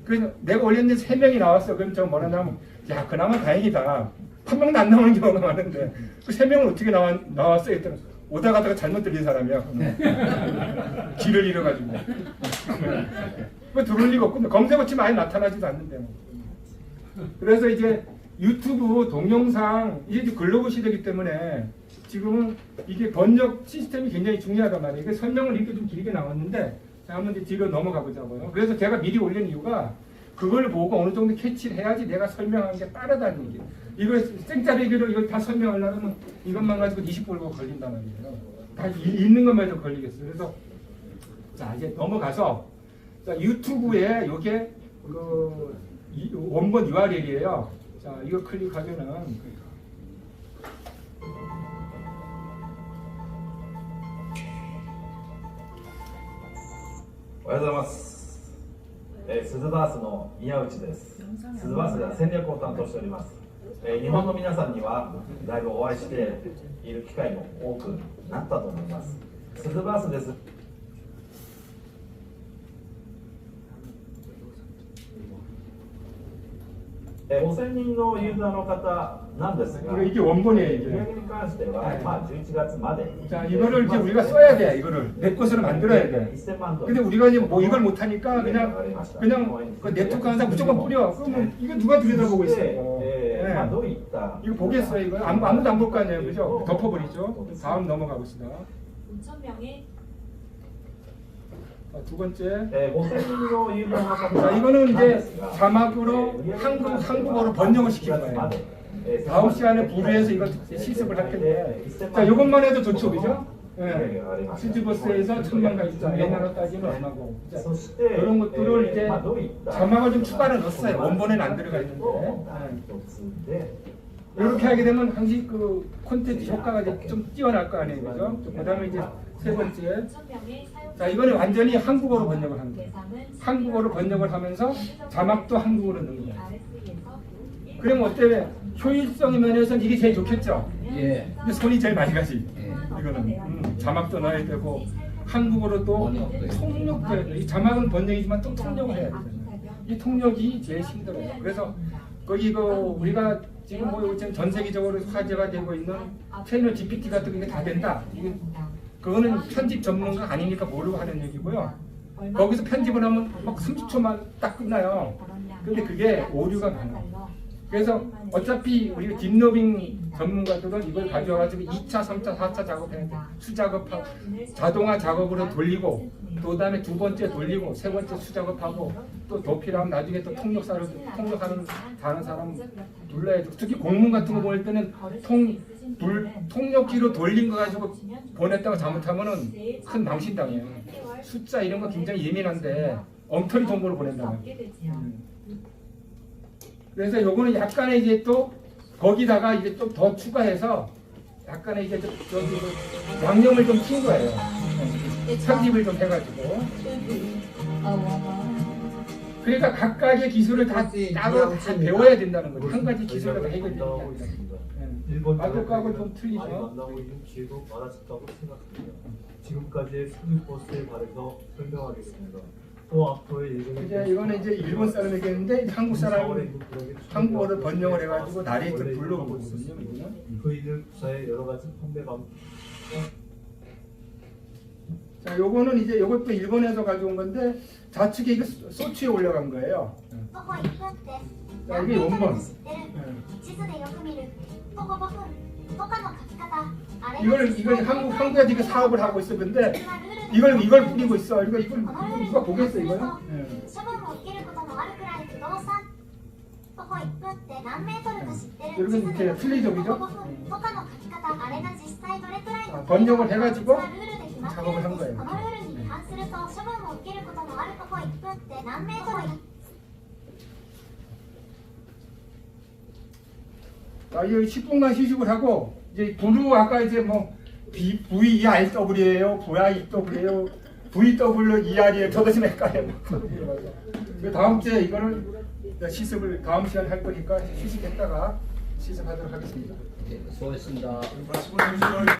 A: 그래서 내가 올렸는데 3명이 나왔어. 그럼 저 뭐라 하면 야 그나마 다행이다. 1명도 안 나오는 경우가 많은데 그 3명은 어떻게 나왔어? 했더니 오다 가다가 잘못 들린 사람이야. 길을 잃어가지고. 그 들어올 리가 없고 검색어 치면 아예 나타나지도 않는데 뭐. 그래서 이제 유튜브 동영상 이게 글로벌 시대이기 때문에 지금은 이게 번역 시스템이 굉장히 중요하단 말이에요. 이게 설명을 이렇게 좀 길게 나왔는데 자 한번 이제 뒤로 넘어가 보자고요. 그래서 제가 미리 올린 이유가 그걸 보고 어느 정도 캐치를 해야지 내가 설명하는 게 빠르다는 얘기예요. 이거 생짜배기로 이걸 다 설명하려면 이것만 가지고 20분을 걸린단 말이에요. 다 읽는 것만 해도 걸리겠어요. 그래서 자 이제 넘어가서 자 유튜브에 이게 그 원본 URL이에요. 자 이거 클릭하면은
G: おはようございます。スズバースの宮内です。スズバースでは戦略を担当しております。日本の皆さんにはだいぶお会いしている機会も多くなったと思います。スズバースです。5000人のユーザーの方なんですが、
A: 이게 원본이에요.
G: 売
A: 이게.
G: 上に関しては、11月まで
A: 자 이거를 이제 우리가 써야 돼. 이거를 내 것으로 만들어야 돼.
G: 1000만ドル
A: 근데 우리가 이제 뭐 이걸 못하니까 그냥 그 네트워크 항상 무조건 뿌려. 그러면 이거 누가 들여다보고 있어요.
G: まあどういった
A: 이거 보겠어요. 이거 아무도 안 볼 거 아니에요, 그죠? 덮어버리죠. 다음 넘어가봅시다.
E: 5,000명의
A: 두 번째.
G: 5000人のユーザーの方
A: 자 이거는
G: なんで
A: 이제
G: すが
A: 자막으로 한국어로 번역을 시킨 거예요. 다음 시간에 부르에서 이거 실습을 할 텐데. 자 이것만 해도 좋죠, 그죠? 예.
G: がありました
A: 수지버스에서 1000명 가있다. 옛날로 따지면 얼마고.
G: そして
A: 그런 것들을 이제
G: まあどういった
A: 자막을 좀 추가로 넣었어요. 원본에는 안 들어가 있는데.
G: 一つで
A: 이렇게 하게 되면 항상 그 콘텐츠 효과가 이제 좀 뛰어날 거 아니에요, 그죠? 그다음에 이제 세 번째, 자 이번에 완전히 한국어로 번역을 한 거예요. 한국어로 번역을 하면서 자막도 한국어로 넣는 거예요. 그러면 어때? 효율성의 면에서는 이게 제일 좋겠죠?
B: 예.
A: 근데 손이 제일 많이 가지.
B: 예.
A: 이거는 자막도 넣어야 되고 한국어로 또 통역도 해야 돼. 이 자막은 번역이지만 또 통역을 해야 되잖아요. 이 통역이 제일 힘들어요. 그래서 거기 그 우리가 지금 뭐 지금 전 세계적으로 화제가 되고 있는 채널 GPT 같은 게 다 된다. 이게 그거는 편집 전문가 아니니까 모르고 하는 얘기고요. 거기서 편집을 하면 막 30초만 딱 끝나요. 근데 그게 오류가 많아요. 그래서 어차피 우리 딥러빙 전문가들은 이걸 가져와가지고 2차, 3차, 4차 작업해야 돼. 수작업하고 자동화 작업으로 돌리고 또 그다음에 두 번째 돌리고 세 번째 수작업하고 또 더 필요하면 나중에 또 통역하는 다른 사람 눌러야 돼. 특히 공문 같은 거 보낼 때는 통역기로 돌린 거 가지고 보냈다가 잘못하면은 큰 망신당해요. 숫자 이런 거 굉장히 예민한데 엉터리 정보를 보낸다면. 그래서 요거는 약간의 이제 또 거기다가 이제 좀 더 추가해서 약간의 이제 저기 양념을 좀 킨 거예요. 편집을 좀 해가지고. 그러니까 각각의 기술을 다 따로 다 배워야 된다는 거죠. 한 가지 기술로 다 해결이 된다는 거죠. 아까하고 좀 틀리죠.
F: 만나고 있는 기회도 많아졌다고 생각합니다. 지금까지의 스튜버스에 관해서 설명하겠습니다. 또 앞으로의 예정에
A: 이제 이거는 이제 일본 사람에게인데 한국 사람이 한국어를 번역을 해가지고 나레이터 불러오고 있거든요. 이거는.
F: 그이들 부사의 여러 가지 판매 방법.
A: 자, 요거는 이제 요것도 일본에서 가져온 건데 좌측에 이거 소치에 올라간 거예요.
H: ここ1分って
A: 자, 이게 원본.
H: 知ってる地図でよく見るここ5分他の書き方あれ
A: 이걸 한국에서 이거 사업을 하고 있어. 근데 이걸 뿌리고 있어. 이거 보겠어 이거요?
H: 処分を受けることのあるくらい不動産ここ1分って何メートルか知ってる
A: 이렇게 이렇게 틀리죠,
H: ここ
A: 그죠?
H: 5分他の書き方あれが実際どれくらいの
A: 번역을 해가지고
H: ルールで決まってる
A: 작업을 한 거예요.
H: このルールに違反すると処分を受けることのあるここ1分って何メートル
A: 자, 이 10분간 휴식을 하고 이제 브루 아까 이제 뭐 VERW예요, VIW예요, VWER이에요. 저도 지금 헷갈려요. 그 다음 주에 이거를 시습을 다음 시간에 할 거니까 휴식했다가 시습하도록 하겠습니다.
B: 예, 수고했습니다.